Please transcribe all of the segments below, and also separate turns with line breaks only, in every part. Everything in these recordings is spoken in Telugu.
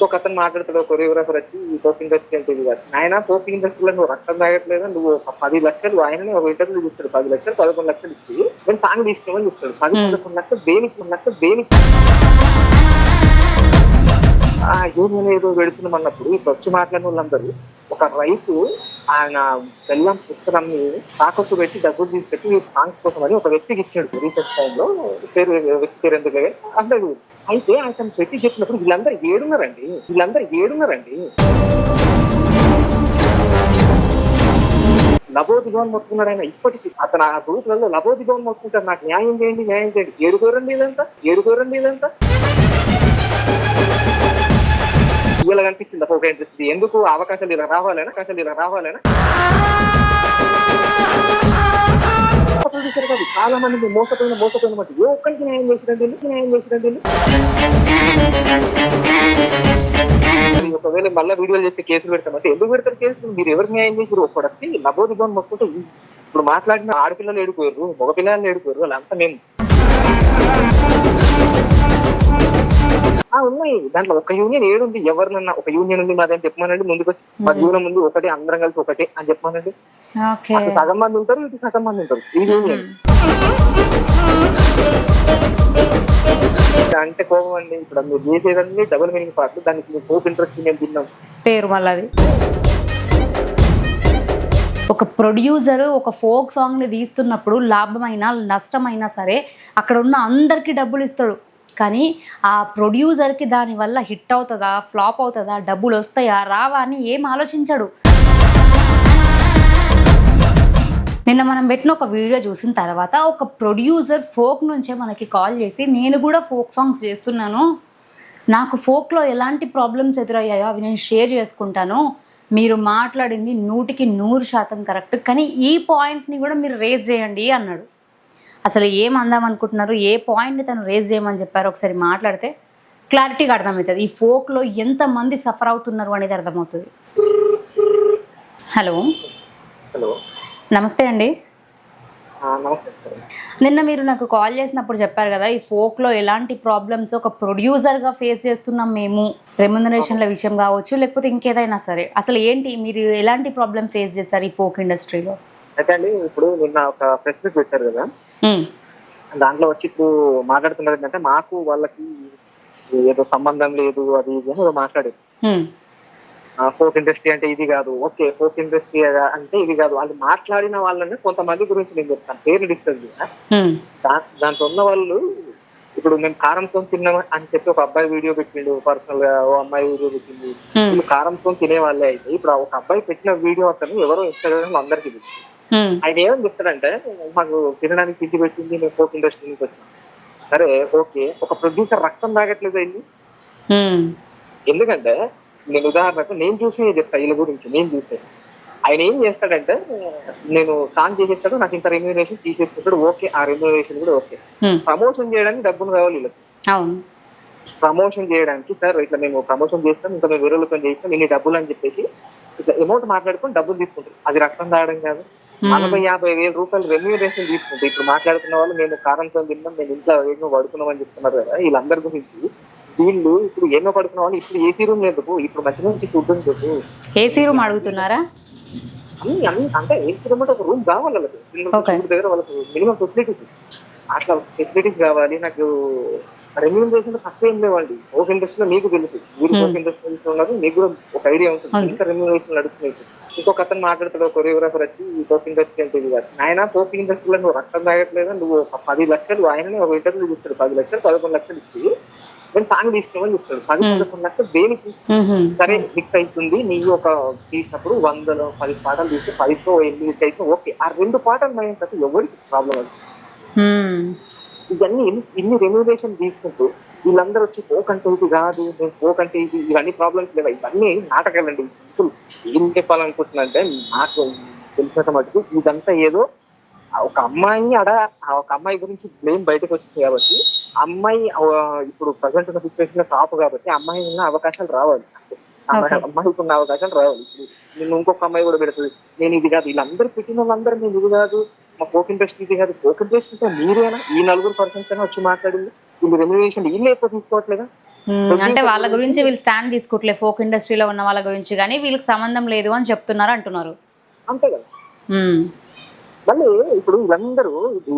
ఇంకొక అతను మాట్లాడతాడు, కొరియోగ్రాఫర్ వచ్చి ఈ పోక్ ఇండస్ట్రీ అంటే ఇది కాదు ఆయన. పోక్ ఇండస్ట్రీలో నువ్వు రక్తం తాగట్లేదు, నువ్వు 10 లక్షలు ఆయననే ఒక ఇంటర్వ్యూ చూస్తాడు, 10 లక్షలు 11 లక్షలు ఇచ్చి నేను సాంగ్ తీసుకోమని చూస్తాడు. 10-11 లక్షలు దేనికి ఆ యూనియన్ ఏదో పెడుతున్నాం అన్నప్పుడు ఇప్పుడు వచ్చి మాట్లాడిన వాళ్ళందరూ ఒక రైతు ఆయన బెల్లం పుస్తకాన్ని తాకట్టు పెట్టి డబ్బులు తీసుకెట్టి ఈ సాంగ్స్ కోసం అని ఒక వ్యక్తికి ఇచ్చాడు. రీసెంట్ టైంలో వ్యక్తి పేరు ఎందుకు అంటే అయితే అతను పెట్టి చెప్పినప్పుడు వీళ్ళందరూ ఏడున్నారండి. లబోదిగోన్ మొత్తుకున్నాడు ఆయన. ఇప్పటికీ అతను ఆ గ్రూప్లలో లబోదిగోన్ మొత్తుకుంటారు, నాకు న్యాయం చేయండి. ఏడుకోరండి ఇదంతా ఇలా కనిపిస్తుంది ఒక ఇంట్రెస్ట్. ఎందుకు అవకాశాలు ఇలా రావాలనా ప్రొడ్యూసర్ కాదు, చాలా మంది మోసపోయిన మాట ఏ ఒక్కరికి న్యాయం చేసిరండి. ఒకవేళ మళ్ళీ వీడియోలు చేస్తే కేసులు పెడతామంటే ఎందుకు పెడతారు కేసులు? మీరు ఎవరికి న్యాయం చేసారు? ఒక్కడొచ్చి లబోదిగోన్ మొత్తుకుంటే ఇప్పుడు మాట్లాడిన ఆడపిల్లలు ఏడుకోరు, మగపిల్లలు ఏడుకోరు, వాళ్ళంతా మేము ఉన్నాయి. దాంట్లో ఒక యూనియన్ ఏడుంది? ఎవరినన్నా ఒక యూనియన్ ఉంది మాదని చెప్పమానండి. ముందుకు వచ్చి మా యూనియన్ ముందు ఒకటే, అందరం కలిసి ఒకటే అని చెప్పమానండి. సగం మంది ఉంటారు, ఇటు సగం మంది ఉంటారు. ఈ యూనియన్ అంటే కోపం అండి. ఇప్పుడు మీరు చేసేదన్నీ డబుల్ మీనింగ్ పాటలు, దానికి పోక్ ఇంట్రెస్ట్ మేము తిన్నాం
పేరు మళ్ళీ. ఒక ప్రొడ్యూసర్ ఒక ఫోక్ సాంగ్ ని తీస్తున్నప్పుడు లాభమైనా నష్టమైనా సరే అక్కడ ఉన్న అందరికి డబ్బులు ఇస్తాడు. కానీ ఆ ప్రొడ్యూసర్కి దానివల్ల హిట్ అవుతుందా, ఫ్లాప్ అవుతుందా, డబ్బులు వస్తాయా రావా అని ఏం ఆలోచించాడు. నిన్న మనం పెట్టిన ఒక వీడియో చూసిన తర్వాత ఒక ప్రొడ్యూసర్ ఫోక్ నుంచే మనకి కాల్ చేసి, నేను కూడా ఫోక్ సాంగ్స్ చేస్తున్నాను, నాకు ఫోక్లో ఎలాంటి ప్రాబ్లమ్స్ ఎదురయ్యాయో అవి నేను షేర్ చేసుకుంటాను, మీరు మాట్లాడింది 100% కరెక్ట్, కానీ ఈ పాయింట్ని కూడా మీరు రేజ్ చేయండి అన్నాడు. అసలు ఏం అందాం అనుకుంటున్నారు, ఏ పాయింట్ని తను రేజ్ చేయమని చెప్పారు ఒకసారి మాట్లాడితే క్లారిటీగా అర్థమవుతుంది. ఈ ఫోక్లో ఎంతమంది సఫర్ అవుతున్నారు అనేది అర్థమవుతుంది. హలో నమస్తే అండి. నిన్న మీరు నాకు కాల్ చేసినప్పుడు చెప్పారు కదా, ఈ ఫోక్లో ఎలాంటి ప్రాబ్లమ్స్ ఒక ప్రొడ్యూసర్గా ఫేస్ చేస్తున్నాం మేము, రెమ్యునరేషన్ల విషయం కావచ్చు లేకపోతే ఇంకేదైనా సరే, అసలు ఏంటి మీరు ఎలాంటి ప్రాబ్లమ్ ఫేస్ చేశారు ఈ ఫోక్ ఇండస్ట్రీలో?
అయితే అండి, ఇప్పుడు నిన్న ఒక ప్రెస్ మీట్ పెట్టారు కదా, దాంట్లో వచ్చి ఇప్పుడు మాట్లాడుతున్నారు ఏంటంటే మాకు వాళ్ళకి ఏదో సంబంధం లేదు అది ఇది అని ఏదో మాట్లాడేది. ఫోక్ ఇండస్ట్రీ అంటే ఇది కాదు, ఓకే ఫోక్ ఇండస్ట్రీ అంటే ఇది కాదు, వాళ్ళు మాట్లాడిన వాళ్ళని కొంతమంది గురించి నేను చెప్తాను, పేరు డిస్కస్ చేయాలి. దాంట్లో ఉన్న వాళ్ళు ఇప్పుడు మేము కారంతో తిన్నాం అని చెప్పి ఒక అబ్బాయి వీడియో పెట్టిండు, పర్సనల్ గా ఓ అమ్మాయి వీడియో పెట్టింది, వీళ్ళు కారంతో తినే వాళ్ళే. అయితే ఇప్పుడు ఒక అబ్బాయి పెట్టిన వీడియో అతను ఎవరో ఇన్స్టాగ్రామ్ అందరికి ఆయన ఏమని చెప్తాడంటే, మాకు తినడానికి తిండి పెట్టింది, మేము ఫోక్ ఇండస్ట్రీ నుంచి వచ్చినాం. సరే ఓకే, ఒక ప్రొడ్యూసర్ రక్తం తాగట్లేదు అయింది. ఎందుకంటే నేను ఉదాహరణకు నేను చూసే చెప్తా వీళ్ళ గురించి. నేను చూసే ఆయన ఏం చేస్తాడంటే, నేను సాంగ్ చేసేస్తాడు, నాకు ఇంత రెమ్యూనరేషన్ తీసేసుకుంటాడు, ఓకే ఆ రెమ్యూనరేషన్ కూడా ఓకే. ప్రమోషన్ చేయడానికి డబ్బులు కావాలి వీళ్ళకి. ప్రమోషన్ చేయడానికి సార్ ఇట్లా మేము ప్రమోషన్ చేస్తాం, ఇంకా మేము వేరేలతో చేస్తాం, ఇన్ని డబ్బులు అని చెప్పేసి ఇట్లా అమౌంట్ మాట్లాడుకొని డబ్బులు తీసుకుంటారు. అది రక్తం తాగడం కాదు. 40,000-50,000 రూపాయలు రెమ్యూనరేషన్ తీసుకుంటారు. ఇప్పుడు మాట్లాడుతున్న వాళ్ళు మేము కారంతో తిన్నాం, మేము ఇంట్లో ఏమో పడుకున్నాం అని చెప్తున్నారు కదా, వీళ్ళందరి గురించి. వీళ్ళు ఇప్పుడు ఏమో పడుకున్న వాళ్ళు ఇప్పుడు ఏసీ రూమ్ లేదు, ఇప్పుడు మంచి మంచి ఫుడ్ ఉంటుంది. ఏసీ రూమ్ అడుగుతున్నారా? అన్ని అంటే ఏసీ రూమ్ అంటే ఒక రూమ్ కావాలి వాళ్ళకి, దగ్గర వాళ్ళకి మినిమం ఫెసిలిటీస్, అట్లా ఫెసిలిటీస్ కావాలి. నాకు రెమ్యూనరేషన్ తక్కువ ఏం లేవండి. ఫోక్ ఇండస్ట్రీలో మీకు తెలుసు, మీరు ఫోక్ ఇండస్ట్రీ ఉన్నారు, మీకు కూడా ఒక ఐడియా ఉంటుంది ఎంత రెమ్యూనరేషన్ నడుస్తున్నాయి. ఇంకొక అతను మాట్లాడతాడు, కొరియోగ్రాఫర్ వచ్చి ఈ ఫోక్ ఇండస్ట్రీ అంటే ఇది కాదు ఆయన. ఫోక్ ఇండస్ట్రీలో నువ్వు రక్తం తాగట్లేదు, నువ్వు 10 లక్షలు ఆయననే ఒక ఇంటర్వ్యూ చూస్తాడు, 10 లక్షలు 11 లక్షలు ఇచ్చి నేను సాంగ్ తీసుకోమని చూస్తాడు. 10-11 లక్షలు దేనికి? సరే హిట్ అవుతుంది, నీకు ఒక తీసినప్పుడు 110 పాటలు తీస్తే 10తో 8 హిట్ అయితే ఓకే, ఆ 2 పాటలు మైండ్ తప్ప ఎవరికి ప్రాబ్లం అది. ఇవన్నీ ఇన్ని రెమ్యూనరేషన్ తీసుకుంటూ వీళ్ళందరూ వచ్చి ఫోక్ అంటే ఇది కాదు, నేను ఫోక్ అంటే ఇది, ఇవన్నీ ప్రాబ్లమ్స్ లేవా, ఇవన్నీ నాటకాలండి. ఏం చెప్పాలనుకుంటున్నా అంటే, నాకు తెలిసినంత మటుకు ఇదంతా ఏదో ఒక అమ్మాయిని ఒక అమ్మాయి గురించి బ్లేమ్ బయటకు వచ్చింది కాబట్టి, అమ్మాయి ఇప్పుడు ప్రజెంట్ ఉన్న సిచ్యువేషన్ లో టాప్ కాబట్టి అమ్మాయి ఉన్న అవకాశాలు రావాలి, అమ్మాయికి ఉన్న అవకాశాలు రావాలి. ఇప్పుడు నేను ఇంకొక అమ్మాయి కూడా పెడుతుంది, నేను ఇది కాదు, వీళ్ళందరూ పెట్టిన వాళ్ళందరూ నేను ఇది కాదు, మా ఫోక్ ఇండస్ట్రీ ఇది కాదు. ఫోక్ ఇండస్ట్రీ మీరేనా ఈ 4% వచ్చి మాట్లాడింది, వీళ్ళు రెమ్యునరేషన్ వీళ్ళు ఎక్కువ తీసుకోవట్లేదా?
అంటే వాళ్ళ గురించి వీళ్ళు స్టాండ్ తీసుకోవట్లేదు, ఫోక్ ఇండస్ట్రీలో ఉన్న వాళ్ళ గురించి, కానీ వీళ్ళకి సంబంధం లేదు అని చెప్తున్నారు అంటున్నారు.
అంతే కదా. మళ్ళీ ఇప్పుడు వీళ్ళందరూ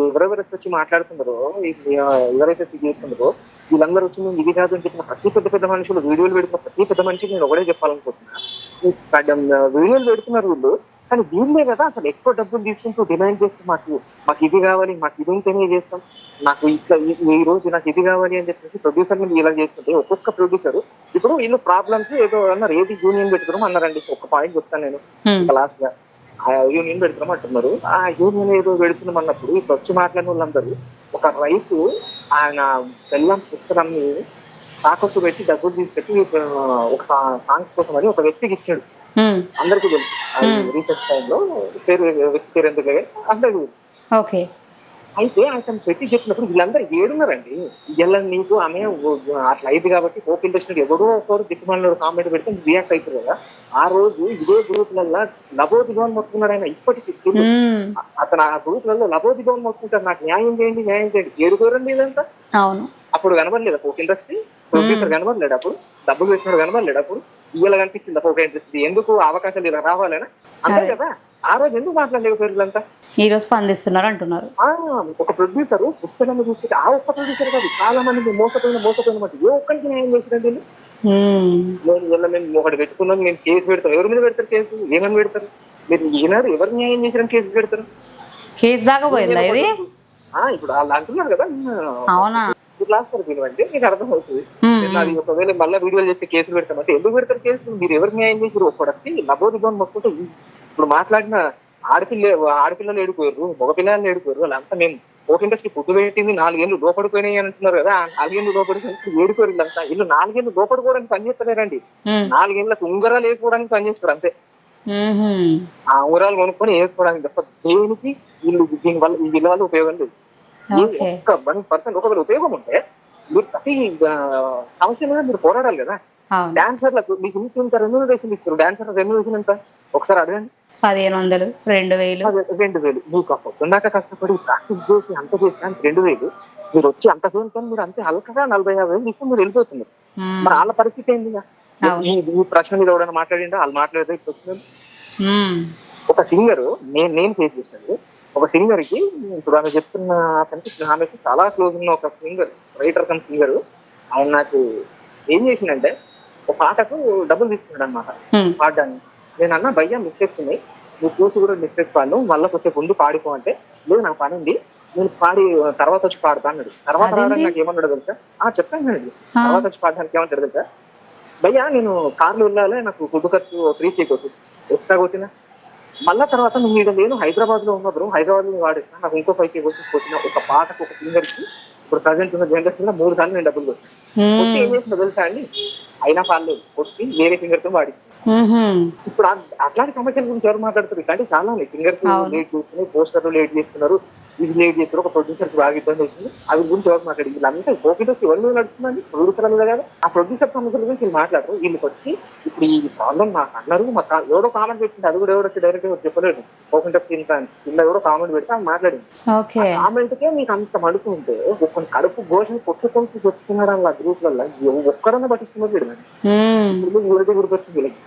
ఎవరెవరైతే వచ్చి మాట్లాడుతున్నారో, ఎవరైతే చేస్తున్నారో వీళ్ళందరూ వచ్చి నేను ఇది కాదు అని చెప్పిన ప్రతి పెద్ద మనుషులు వీడియోలు పెడుతున్న ప్రతి పెద్ద మనిషికి నేను ఒకటే చెప్పాలనుకుంటున్నా, వీడియోలు పెడుతున్నారు వీళ్ళు, కానీ వీళ్ళే కదా అసలు ఎక్కువ డబ్బులు తీసుకుంటూ డిమాండ్ చేస్తూ మాకు ఇది కావాలి, మాకు ఇది ఉంటేనే చేస్తాం, నాకు ఇట్లా ఈ రోజు నాకు ఇది కావాలి అని చెప్పేసి ప్రొడ్యూసర్ మీద ఇలా చేస్తుంటే ఒక్కొక్క ప్రొడ్యూసర్ ఇప్పుడు వీళ్ళు ప్రాబ్లమ్స్ ఏదో అన్నారు, ఏది యూనియన్ పెట్టుకున్నాం అన్నారండి. ఒక పాయింట్ చెప్తాను నేను లాస్ట్ గా, ఆ యూనియన్ పెడుతున్నాం అంటున్నారు. ఆ యూనియన్ ఏదో పెడుతున్నాం అన్నప్పుడు ఇప్పుడు వచ్చి మాట్లాడిన వాళ్ళందరూ ఒక రైతు ఆయన బెల్లం పుస్తకాన్ని తాకట్టు పెట్టి డబ్బులు తీసుకెట్టి ఒక సాంగ్స్ కోసం అని ఒక వ్యక్తికి ఇచ్చాడు. అందరికీ తెలుసు రీసెర్చ్ టైంలో వ్యక్తి పేరు ఎందుకు అందరికీ. అయితే అతను పెట్టి చెప్పినప్పుడు వీళ్ళందరూ ఏడున్నారండి. ఇలా నీకు ఆమె అట్లా అయింది కాబట్టి ఫోక్ ఇండస్ట్రీ ఎవడో ఒకరు దిక్కుమాలిన కామెంట్ పెడితే రియాక్ట్ అవుతారు కదా. ఆ రోజు ఇదే గ్రూప్లలో లబోదిగోన్ మొత్తుకున్నాడు ఆయన. ఇప్పటికి అతను ఆ గ్రూప్లలో లబోదిగోన్ మొత్తుకుంటారు, నాకు న్యాయం చేయండి న్యాయం చేయండి. ఏడుకోరండి ఇదంతా. అప్పుడు కనబడలేదు ఫోక్ ఇండస్ట్రీ, ప్రొడ్యూసర్ కనబడలేడు, అప్పుడు డబ్బులు పెట్టినాడు కనబడలేడు, అప్పుడు ఇవాళ కనిపించింది ఫోక్ ఇండస్ట్రీ. ఎందుకు అవకాశాలు ఇలా రావాలనా అంతే కదా. ఆ రోజు ఎందుకు మాట్లాడలేకపోయారు వీళ్ళంతా?
ఈ రోజు స్పందిస్తున్నారు అంటున్నారు.
ఒక ప్రొడ్యూసర్ పుస్తకాన్ని చూసి ఆ ఒక్క ప్రొడ్యూసర్ కాదు, చాలా మంది మోసపోయిన మాట ఏ ఒక్కరికి న్యాయం చేసినండి. మేము ఒకటి పెట్టుకున్నాం, మేము కేసు పెడతాం. ఎవరి మీద పెడతారు కేసు? ఏమని పెడతారు? మీరు ఈనాడు ఎవరు న్యాయం చేసిన కేసు పెడతారు?
కేసు దాకా పోయిందా ఇది?
ఇప్పుడు వాళ్ళు అంటున్నారు కదా,
అవునా
లాస్ట్ వరకు వినవండి మీకు అర్థమవుతుంది. అది ఒకవేళ మళ్ళీ వీడియోలు చేస్తే కేసులు పెడతామంటే ఎందుకు పెడతారు కేసులు? మీరు ఎవరికి న్యాయం చేసారు? ఒక్కడికి లబోదిగోన్ మొత్తుకుంటే ఇప్పుడు మాట్లాడిన ఆడపిల్లలు ఏడిపోయారు, మగపిల్లలు ఏడిపోయారు, వాళ్ళంతా మేము ఫోక్ ఇండస్ట్రీ పొద్దు పెట్టింది 4 ఏళ్ళు లోపడిపోయినాయి అని అంటున్నారు కదా. 4 ఏళ్ళు లోపడిపోయి ఏడిపోయారు వీళ్ళంతా. వీళ్ళు 4 ఏళ్ళు లోపడుకోవడానికి పనిచేస్తలేరండి, 4 ఏళ్ళకి ఉంగరాలు వేసుకోవడానికి పనిచేస్తారు అంతే. ఆ ఉంగరాలు కొనుక్కొని వేసుకోవడానికి తప్ప దేనికి వీళ్ళు దీని వల్ల ఉపయోగం లేదు. 1% ఒకవేళ ఉపయోగం ఉంటే మీరు ప్రతి సమస్య మీద మీరు పోరాడాలి కదా. డాన్సర్లకు మీకు ఇంత రెమ్యూనరేషన్ ఇస్తారు, డాన్సర్ రెమ్యూనరేషన్ ఎంత ఒకసారి అడగండి.
1500, 2000
మీకు పొద్దున్నాక కష్టపడి ప్రాక్టీస్ చేసి అంత చేసి 2000 మీరు వచ్చి అంత సేపు మీరు అంతే హల్కగా 40-50 తీసుకుని మీరు వెళ్ళిపోతున్నారు. మరి వాళ్ళ పరిస్థితి ఏంటి? ఈ ప్రశ్న మీద ఎవరైనా మాట్లాడిందా? వాళ్ళు మాట్లాడేది ఇప్పుడు వచ్చింది. ఒక సింగర్ నేను ఫేస్ చేశాను. ఒక సింగర్ కి ఇప్పుడు ఆమె చెప్తున్న అతనికి ఆమెకి చాలా క్లోజ్ ఉన్న ఒక సింగర్, రైటర్ కమ్ సింగర్, ఆయన నాకు ఏం చేసిందంటే ఒక పాటకు డబ్బులు తీసుకున్నాడు అనమాట పాడడానికి. నేను అన్నా భయ్యా మిస్టేక్స్ ఉన్నాయి, నువ్వు చూసి కూడా మిస్టేక్స్ పాడు, మళ్ళీ కొంచెం ముందు పాడిపో అంటే లేదు నాకు పని ఉంది నేను పాడి తర్వాత వచ్చి పాడుతా అన్నాడు. తర్వాత రావడానికి నాకు ఏమన్నాడు తెలుసా? చెప్పాను అండి, తర్వాత వచ్చి పాడడానికి ఏమంటాడు తెలుసా? భయ్యా నేను కార్లో వెళ్ళాలి, నాకు ఫుడ్ ఖర్చు ఫ్రీ చేయకొచ్చు, ఎక్స్ట్రా కొట్టినా మళ్ళా తర్వాత నువ్వు ఇక్కడ నేను హైదరాబాద్ లో ఉన్నా బ్రో, హైదరాబాద్ లో వాడేస్తా, నాకు ఇంకో 5K కొట్టిన ఒక పాటకు ఒక సింగర్ కి ఇప్పుడు ప్రజెంట్ ఉన్న జనరేషన్ లో 3 సార్లు నేను డబ్బులు కొట్టి ఏం చేసిన తెలుసా అండి? అయినా పాడలేదు, కొట్టి వేరే సింగర్ తో వాడి. ఇప్పుడు అట్లాంటి సమస్యల గురించి ఎవరు మాట్లాడుతారు? ఇట్లాంటి చాలా ఉన్నాయి. సింగర్స్ లేట్ చేస్తున్నాయి, పోస్టర్లు లేట్ చేస్తున్నారు, ఇది లేట్ చేస్తారు, ఒక ప్రొడ్యూసర్ కి బాగా ఇబ్బంది అవుతుంది. అది గురించి ఎవరు మాట్లాడి వీళ్ళంతా ఫోకస్ ఎవరి మీద నడుస్తుందండి? ప్రొడ్యూసర్ మీద కదా. ఆ ప్రొడ్యూసర్ సమస్యల గురించి వీళ్ళు మాట్లాడరు. వీళ్ళకి వచ్చి ఇప్పుడు ఈ ప్రాబ్లం నాకు అన్నారు, ఎవడో కామెంట్ పెట్టింది, అది కూడా ఎవరు వచ్చి డైరెక్ట్ గా చెప్పలేదు. ఫోకస్ కింద ఎవరో కామెంట్ పెడితే అది మాట్లాడింది. కామెంట్ కే మీకు అంత మడుపు ఉంటే ఒక కడుపు ఘోషణ కొట్టుకొని చెప్తున్నాడు అలా గ్రూప్లలో ఒక్కడన్నా పట్టిస్తున్నారు. గుర్తొచ్చింది వీళ్ళకి.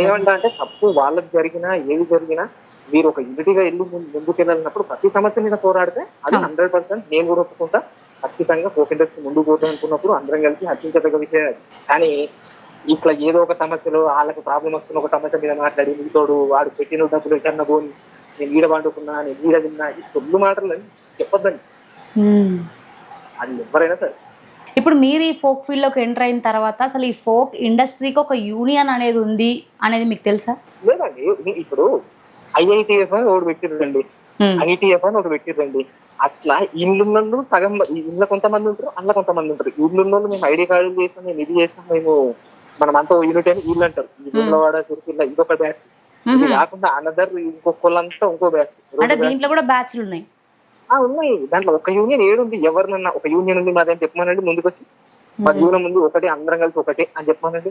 ఏమంటా అంటే తప్పు వాళ్ళకి జరిగినా ఏది జరిగినా మీరు ఒక యూనిటీగా వెళ్ళి ముందుకు వెళ్ళినప్పుడు ప్రతి సమస్య మీద పోరాడితే అది 100% నేను కూడా ఒప్పుకుంటా. ఖచ్చితంగా ఫోక్ ఇండస్ట్రీ ముందుకు పోతాం అనుకున్నప్పుడు అందరం కలిసి హర్షించదగ్గ విషయం. కానీ ఇట్లా ఏదో ఒక సమస్యలో వాళ్ళకి ప్రాబ్లం వస్తున్న ఒక సమస్య మీద మాట్లాడి మీతోడు వాడు పెట్టిన డబ్బులు ఎక్కడన్నా పోని నేను ఈడ పండుకున్నా, నేను ఈడ తిన్నా, ఈ తొమ్మిది మాటలు చెప్పొద్దండి. అది ఎవరైనా సరే.
ఇప్పుడు మీరు ఈ ఫోక్ ఫీల్డ్ లోకి ఎంటర్ అయిన తర్వాత అసలు ఈ ఫోక్ ఇండస్ట్రీకి ఒక యూనియన్ అనేది ఉంది అనేది మీకు తెలుసా?
లేదండి. ఇప్పుడు IITF అని ఒకటి పెట్టిరండి, ITF అని ఒకటి పెట్టిరండి. అట్లా ఇల్లున్నోళ్ళు సగం ఇళ్ళ కొంతమంది ఉంటారు, అందులో కొంతమంది ఉంటారు. ఇల్లున్నోళ్ళు మేము ఐడి కార్డులు చేసాం, మేము ఇది చేసాం, మేము మనం అంతా యూనిట్ అని వీళ్ళు అంటారు. ఇళ్ళవాడ చురుకుల్లా ఇంకొక బ్యాచ్, ఇది కాకుండా అనదర్ ఇంకొకళ్ళంతా ఇంకో బ్యాచ్.
అంటే దీంట్లో కూడా బ్యాచ్లు ఉన్నాయి?
ఉన్నాయి. దాంట్లో ఒక యూనియన్ ఏడుంది? ఎవరినన్నా ఒక యూనియన్ ఉంది మాదని చెప్పమనండి, ముందుకు వచ్చి మా యూనియన్ ముందు ఒకటే, అందరం కలిసి ఒకటే అని చెప్పమనండి.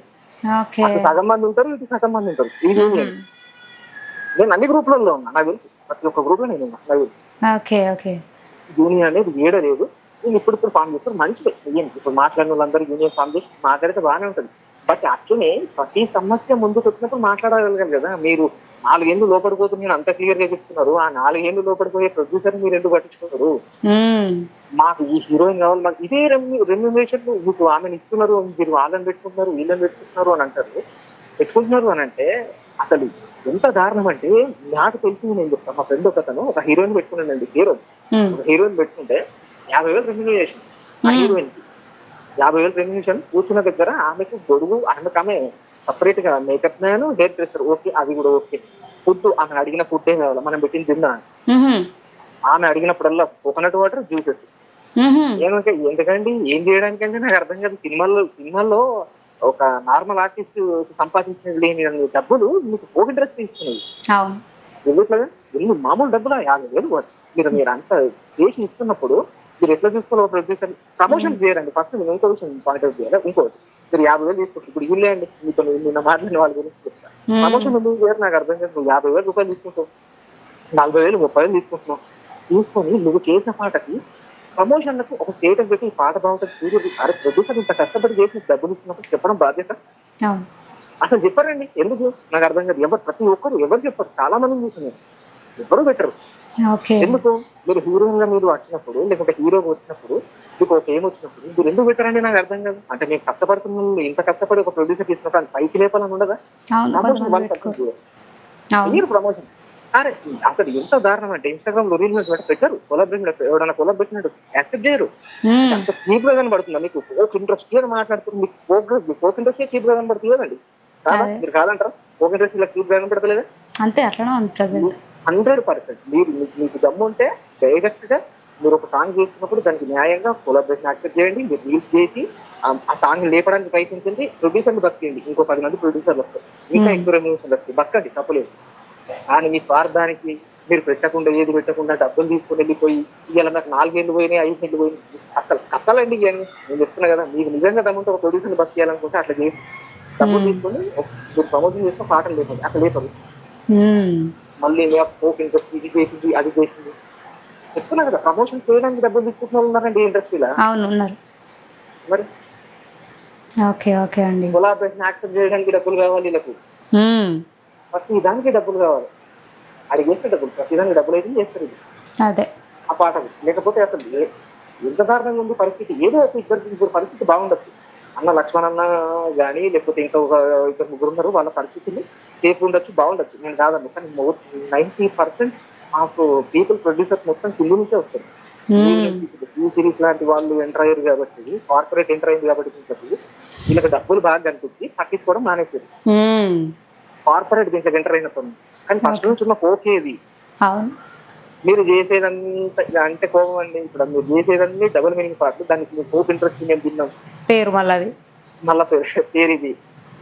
సగం మంది ఉంటారు, ఇటు సగం మంది ఉంటారు. ఇది యూనియన్. నేను అన్ని గ్రూప్లలో ఉన్నా, నాకు తెలుసు ప్రతి ఒక్క గ్రూప్ లో నేను ఉన్నా. యూనియన్ అనేది ఏడ లేదు. నేను ఇప్పుడు ఫామ్ చేస్తారు మంచిదే చెయ్యండి. ఇప్పుడు మాట్లాడిన వాళ్ళందరూ యూనియన్ ఫామ్ చేసి మాట్లాడితే బాగానే ఉంటుంది. బట్ అట్లనే ప్రతి సమస్య ముందుకు వచ్చినప్పుడు మాట్లాడగలగాలి కదా. మీరు 4 ఏళ్ళు లోపడిపోతుంది నేను అంత క్లియర్ గా చెప్తున్నారు. ఆ 4 ఏళ్ళు లోపడిపోయే ప్రొడ్యూసర్ మీరు ఎందుకు పట్టించుకున్నారు? మాకు ఈ హీరోయిన్ కావాలి, మాకు ఇదే రెమ్యునరేషన్ మీకు ఆమెను ఇస్తున్నారు, మీరు వాళ్ళని పెట్టుకుంటున్నారు వీళ్ళని పెట్టుకుంటున్నారు అని అంటారు. పెట్టుకుంటున్నారు అని అంటే అసలు ఎంత దారుణం అంటే, నాకు తెలిసింది నేను చెప్తాను. మా ఫ్రెండ్ ఒకతను ఒక హీరోయిన్ పెట్టుకున్నానండి. హీరోయిన్ పెట్టుకుంటే 50,000 రెమ్యునరేషన్. ఆ హీరోయిన్ కి 50,000 రెమ్యునరేషన్. కూర్చున్న దగ్గర ఆమెకు గొడుగు, ఆమె సపరేట్ గా makeup man, hair dresser, okay అది కూడా ఓకే. ఫుడ్ ఆమె అడిగిన ఫుడ్ ఏం కావాలి, మనం పెట్టిన తిన్నా. ఆమె అడిగినప్పుడల్లా కోకోనట్ వాటర్, జ్యూసెస్. ఏమంటే ఎందుకండి, ఏం చేయడానికంటే నాకు అర్థం కాదు. సినిమాల్లో ఒక నార్మల్ ఆర్టిస్ట్ సంపాదించిన లేని డబ్బులు మీకు కోవిడ్ డ్రెస్ తీసుకున్నది ఎందుకు ఎన్ని మామూలు డబ్బులు 50,000 మీరు అంత చేసి ఇస్తున్నప్పుడు మీరు ఎట్లా చూసుకోవాలి? ప్రొడ్యూసర్ ప్రమోషన్ చేయరండి ఫస్ట్. నేను ఇంకో విషయం పాయింట్ అవుట్ చేయాలి. ఇంకోటి, మీరు 50,000 తీసుకుంటారు. ఇప్పుడు ఇల్లే అండి, మీతో నిన్న మాట్లాడిన వాళ్ళ గురించి చెప్తాను. ప్రమోషన్ ఎందుకు చేయరు నాకు అర్థం కాదు. నువ్వు 50,000 రూపాయలు తీసుకుంటావు, 40,000 30,000 తీసుకుంటున్నావు. తీసుకొని నువ్వు చేసిన పాటకి ప్రమోషన్లకు ఒక స్టేటస్ పెట్టి ఈ పాట బాగుంటుంది చూడు. అరే ప్రొడ్యూసర్ ఇంత కష్టపడి చేసి డబ్బులు ఇచ్చినప్పుడు చెప్పడం బాధ్యత. అసలు చెప్పారండి ఎందుకు నాకు అర్థం కాదు. ప్రతి ఒక్కరు ఎవరు చెప్పారు, చాలా మంది చూస్తున్నారు, ఎవరు పెట్టరు. ఎందుకు? మీరు హీరోయిన్ గా మీరు వచ్చినప్పుడు, లేకుంటే హీరోగా వచ్చినప్పుడు, మీకు ఒక ఏం వచ్చినప్పుడు మీరు ఎందుకు పెట్టారండి నాకు అర్థం కాదు. అంటే మీరు కష్టపడుతున్న ఇంత కష్టపడి ఒక ప్రొడ్యూసర్ తీసుకున్నప్పుడు పైకి లేపాలని ఉండదా? మీరు ప్రమోషన్ అరే అసలు ఎంత దారుణం అంటే, ఇన్స్టాగ్రామ్ లో రీల్ పెట్టారు, కొలాబరేషన్ ఎవరైనా కొలాబ్ పెట్టినట్టు యాక్సెప్ట్ చేయరు. అంత చీప్ గా కనబడుతుందా మీకు? ఫోక్ ఇంట్రెస్ట్ మాట్లాడుతుంది, మీకు ఫోక్ ఇంట్రెస్ట్ చీప్ గా కనబడుతుంది కదండి. కాదా? మీరు కాదంటారా? ఫోక్ ఇంట్రెస్ట్ ఇలా చీప్ గా కనబడతలేదా?
అంతే, అట్లా
100%. మీరు మీకు దమ్ము ఉంటే డైరెక్ట్ గా మీరు ఒక సాంగ్ చేస్తున్నప్పుడు దానికి న్యాయంగా కొలాబరేషన్ యాక్సెప్ట్ చేయండి. మీరు రీల్స్ చేసి ఆ సాంగ్ లేపడానికి ప్రయత్నించండి. ప్రొడ్యూసర్లు బతికేయండి, ఇంకో 10 మంది ప్రొడ్యూసర్లు వస్తారు, ఇంకా ఎక్కువ రెమ్యూనరేషన్ వస్తాయి, బతకండి, తప్పలేదు. కానీ మీ స్వార్థానికి మీరు పెట్టకుండా ఏది పెట్టకుండా డబ్బులు తీసుకుని వెళ్ళిపోయి ఇవాళ నాకు 4 ఏళ్ళు పోయినాయి, 5 ఏళ్ళు పోయినాయి. అసలు కథలండి ఇవన్నీ. నేను చెప్తున్నా కదా, మీకు నిజంగా దమ్ముంటే ఒక ప్రొడ్యూసర్ని బస్ చేయాలనుకుంటే అట్లా చేసి డబ్బులు తీసుకొని మీరు ప్రమోషన్ చేసుకుని పాటలు లేపండి. అట్లా లేపరు. మళ్ళీ ఫోక్ ఇంట్రెస్ట్ ఇది చేసింది అది చేసింది చెప్తున్నా కదా. ప్రమోషన్ చేయడానికి డబ్బులు తీసుకుంటున్న వాళ్ళు ఉన్నారండి ఇండస్ట్రీలో. మరి కొలాబరేషన్ యాక్సెప్ట్ చేయడానికి డబ్బులు కావాలి వీళ్ళకు, ప్రతి దానికి డబ్బులు కావాలి. అది చేస్తే డబ్బులు, ప్రతి దానికి డబ్బులు అయితే చేస్తారు ఇది
అదే
ఆ పాటకు. లేకపోతే అసలు ఎంత దారుణంగా ఉంది పరిస్థితి. ఏదో ఒక ఇద్దరు పరిస్థితి బాగుండొచ్చు. అన్న లక్ష్మణ్ అన్న కానీ లేకపోతే ఇంకా ఒక 2-3 ఉన్నారు, వాళ్ళ పరిస్థితిని సేఫ్ ఉండొచ్చు, బాగుండొచ్చు, నేను కాదన్ను. కానీ 90% ఆఫ్ పీపుల్ ప్రొడ్యూసర్స్ మొత్తం కింద నుంచే వస్తారు. ఈ సిరీస్ లాంటి వాళ్ళు ఎంటర్ అయ్యారు కాబట్టి, కార్పొరేట్ ఎంటర్ అయింది కాబట్టి వీళ్ళకి డబ్బులు బాగా కనిపించి పట్టించుకోవడం మానేసారు. కార్పొరేట్ దీంట్లో ఎంటర్ అయినప్పుడు. కానీ ఫస్ట్ నుంచి ఉన్న పోకేది మీరు చేసేదంతా అంటే కోపం అండి. ఇప్పుడు మీరు చేసేదన్నీ డబుల్ మీనింగ్ పాటలు, దానికి మీరు హోప్ ఇంట్రెస్ట్ మేము తిన్నాం
పేరు మళ్ళా
పేరు ఇది.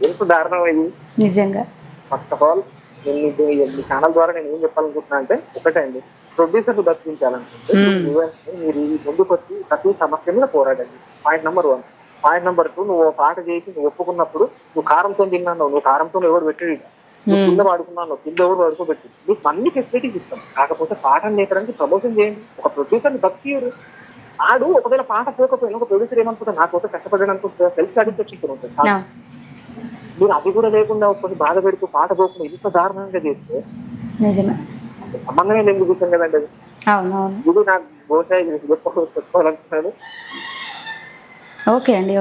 ఎంత దారుణం ఇది నిజంగా. First of all me channel ద్వారా నేను ఏం చెప్పాలనుకుంటున్నా అంటే ఒకటే అండి, ప్రొడ్యూసర్లు బతికించాలనుకుంటే మీరు ముందుకు వచ్చి ప్రతి సమస్య మీద పోరాడండి. Point number 1. పాయింట్ నెంబర్ 2, నువ్వు పాట చేసి నువ్వు ఒప్పుకున్నప్పుడు నువ్వు కారంతో తిన్నాను, నువ్వు కారంతో ఎవరు పెట్టాడు, నువ్వు కింద వాడుకున్నాను, కింద ఎవరు వాడుకోబెట్టి, నీకు అన్ని ఫెసిలిటీస్ ఇస్తాం. కాకపోతే పాటను లేపడానికి ప్రమోషన్ చేయండి. ఒక ప్రొడ్యూసర్ని బతికియరు. ఆడు ఒకవేళ పాట పోకపోయినా ఒక ప్రొడ్యూసర్ ఏమనుకుంటా, నా కోసం కష్టపడ్డాను అనుకుంటా, సెల్ఫ్ సాటిస్ఫాక్షన్ ఉంటుంది. మీరు అది కూడా లేకుండా కొన్ని బాధ పెడుతూ పాట పోకుండా ఇంత దారుణంగా చేస్తే సంబంధమే ఎందుకు చూసాను కదండి. అది ఇది నాకు బహుశా చెప్పుకోవాలనుకున్నాను.
ఓకే అండి,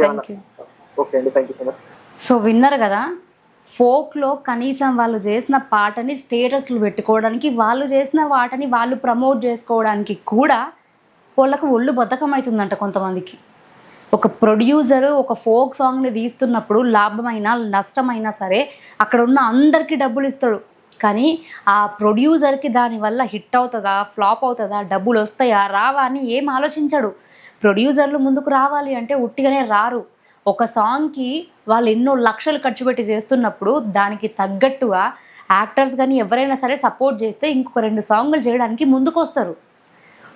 thank you
so much.
So విన్నారు కదా, ఫోక్లో కనీసం వాళ్ళు చేసిన పాటని స్టేటస్లు పెట్టుకోవడానికి, వాళ్ళు చేసిన వాటని వాళ్ళు ప్రమోట్ చేసుకోవడానికి కూడా వాళ్ళకు ఒళ్ళు బద్ధకం అవుతుందంట కొంతమందికి. ఒక ప్రొడ్యూసరు ఒక ఫోక్ సాంగ్ని తీస్తున్నప్పుడు లాభమైనా నష్టమైనా సరే అక్కడ ఉన్న అందరికీ డబ్బులు ఇస్తాడు. కానీ ఆ ప్రొడ్యూసర్కి దానివల్ల హిట్ అవుతుందా, ఫ్లాప్ అవుతుందా, డబ్బులు వస్తాయా రావా అని ఏం ఆలోచించాడు. ప్రొడ్యూసర్లు ముందుకు రావాలి అంటే ఉట్టిగానే రారు. ఒక సాంగ్కి వాళ్ళు ఎన్నో లక్షలు ఖర్చు పెట్టి చేస్తున్నప్పుడు దానికి తగ్గట్టుగా యాక్టర్స్ కానీ ఎవరైనా సరే సపోర్ట్ చేస్తే ఇంకొక 2 సాంగులు చేయడానికి ముందుకు వస్తారు.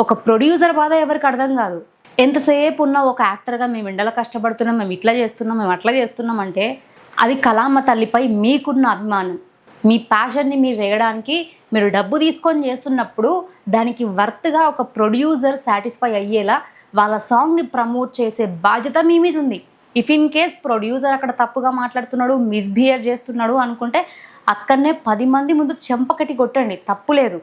ఒక ప్రొడ్యూసర్ బాధ ఎవరికి అర్థం కాదు. ఎంతసేపు ఉన్న ఒక యాక్టర్గా మేము ఎండలో కష్టపడుతున్నాం, మేము ఇట్లా చేస్తున్నాం, మేము అట్లా చేస్తున్నాం అంటే అది కళామ తల్లిపై మీకున్న అభిమానం. మీ ప్యాషన్ని మీరు చేయడానికి మీరు డబ్బు తీసుకొని చేస్తున్నప్పుడు దానికి వర్త్గా ఒక ప్రొడ్యూసర్ సాటిస్ఫై అయ్యేలా వాళ్ళ సాంగ్ని ప్రమోట్ చేసే బాధ్యత మీ మీద ఉంది. ఇఫ్ ఇన్ కేస్ ప్రొడ్యూసర్ అక్కడ తప్పుగా మాట్లాడుతున్నాడు, మిస్బిహేవ్ చేస్తున్నాడు అనుకుంటే అక్కడనే 10 మంది ముందు చెంపకట్టి కొట్టండి, తప్పు లేదు.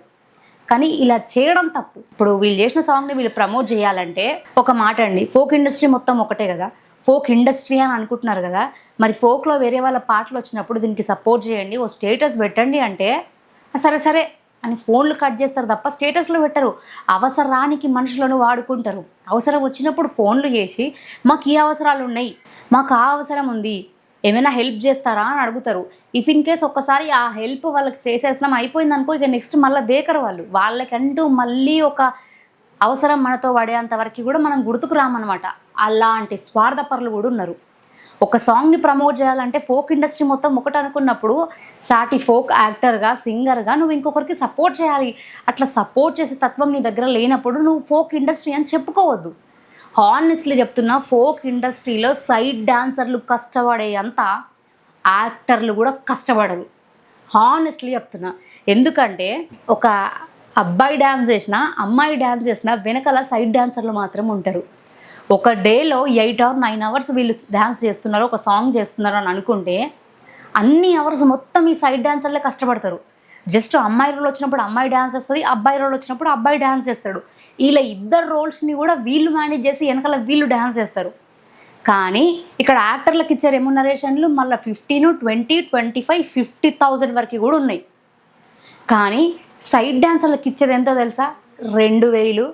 కానీ ఇలా చేయడం తప్పు. ఇప్పుడు వీళ్ళు చేసిన సాంగ్ని వీళ్ళు ప్రమోట్ చేయాలంటే ఒక మాట అండి, ఫోక్ ఇండస్ట్రీ మొత్తం ఒకటే కదా, ఫోక్ ఇండస్ట్రీ అని అనుకుంటున్నారు కదా, మరి ఫోక్లో వేరే వాళ్ళ పాటలు వచ్చినప్పుడు దీనికి సపోర్ట్ చేయండి, ఓ స్టేటస్ పెట్టండి అంటే సరే సరే అని ఫోన్లు కట్ చేస్తారు తప్ప స్టేటస్లో పెట్టరు. అవసరానికి మనుషులను వాడుకుంటారు. అవసరం వచ్చినప్పుడు ఫోన్లు చేసి మాకు ఈ అవసరాలు ఉన్నాయి, మాకు ఆ అవసరం ఉంది, ఏమైనా హెల్ప్ చేస్తారా అని అడుగుతారు. ఇఫ్ ఇన్ కేస్ ఒక్కసారి ఆ హెల్ప్ వాళ్ళకి చేసేసినాం అయిపోయింది అనుకో, ఇక నెక్స్ట్ మళ్ళీ దేకరు వాళ్ళు. వాళ్ళకంటూ మళ్ళీ ఒక అవసరం మనతో పడేంతవరకు కూడా మనం గుర్తుకు రామన్నమాట. అలాంటి స్వార్థపరులు కూడా ఉన్నారు. ఒక సాంగ్ని ప్రమోట్ చేయాలంటే ఫోక్ ఇండస్ట్రీ మొత్తం ఒకటి అనుకున్నప్పుడు సాటి ఫోక్ యాక్టర్గా, సింగర్గా నువ్వు ఇంకొకరికి సపోర్ట్ చేయాలి. అట్లా సపోర్ట్ చేసే తత్వం నీ దగ్గర లేనప్పుడు నువ్వు ఫోక్ ఇండస్ట్రీ అని చెప్పుకోవద్దు. హానెస్ట్లీ చెప్తున్నా, ఫోక్ ఇండస్ట్రీలో సైడ్ డాన్సర్లు కష్టపడే అంత యాక్టర్లు కూడా కష్టపడరు. హానెస్ట్లీ చెప్తున్నా. ఎందుకంటే ఒక అబ్బాయి డ్యాన్స్ చేసినా, అమ్మాయి డ్యాన్స్ చేసినా వెనకాల సైడ్ డాన్సర్లు మాత్రం ఉంటారు. ఒక డేలో 8 or 9 hours వీళ్ళు డ్యాన్స్ చేస్తున్నారు, ఒక సాంగ్ చేస్తున్నారు అని అనుకుంటే అన్ని అవర్స్ మొత్తం ఈ సైడ్ డాన్సర్లే కష్టపడతారు. జస్ట్ అమ్మాయి రోల్ వచ్చినప్పుడు అమ్మాయి డ్యాన్స్ చేస్తుంది, అబ్బాయి రోల్ వచ్చినప్పుడు అబ్బాయి డ్యాన్స్ చేస్తాడు. ఇలా ఇద్దరు రోల్స్ని కూడా వీళ్ళు మేనేజ్ చేసి వెనకాల వీళ్ళు డ్యాన్స్ చేస్తారు. కానీ ఇక్కడ యాక్టర్లకు ఇచ్చే రెమ్యునరేషన్లు మళ్ళీ 15, 20, 25, 50,000 వరకు కూడా ఉన్నాయి. కానీ సైడ్ డాన్సర్లకు ఇచ్చేది ఎంతో తెలుసా? 2,000,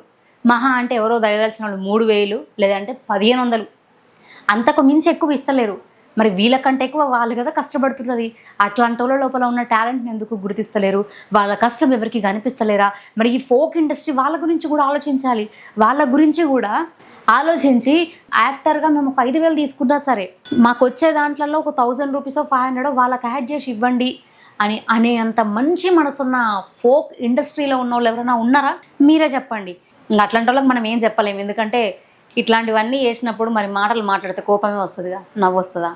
మహా అంటే ఎవరో దయదలిచిన వాళ్ళు 3,000, లేదంటే 1,500. అంతకు మించి ఎక్కువ ఇస్తలేరు. మరి వీళ్ళకంటే ఎక్కువ వాళ్ళు కదా కష్టపడుతున్నది. అట్లాంటి వాళ్ళ లోపల ఉన్న టాలెంట్ని ఎందుకు గుర్తిస్తలేరు? వాళ్ళ కష్టం ఎవరికి కనిపిస్తలేరా? మరి ఈ ఫోక్ ఇండస్ట్రీ వాళ్ళ గురించి కూడా ఆలోచించాలి. వాళ్ళ గురించి కూడా ఆలోచించి యాక్టర్గా మేము ఒక 5,000 తీసుకున్నా సరే మాకు వచ్చే దాంట్లో ఒక 1,000 రూపీసో 500 వాళ్ళకి యాడ్ చేసి ఇవ్వండి అని అనేంత మంచి మనసున్న ఫోక్ ఇండస్ట్రీలో ఉన్న వాళ్ళు ఎవరైనా ఉన్నారా? మీరే చెప్పండి. ఇంకా అట్లాంటి వాళ్ళకి మనం ఏం చెప్పలేము. ఎందుకంటే ఇట్లాంటివన్నీ చేసినప్పుడు మరి మాటలు మాట్లాడితే కోపమే వస్తుందిగా, నవ్వు వస్తుందా?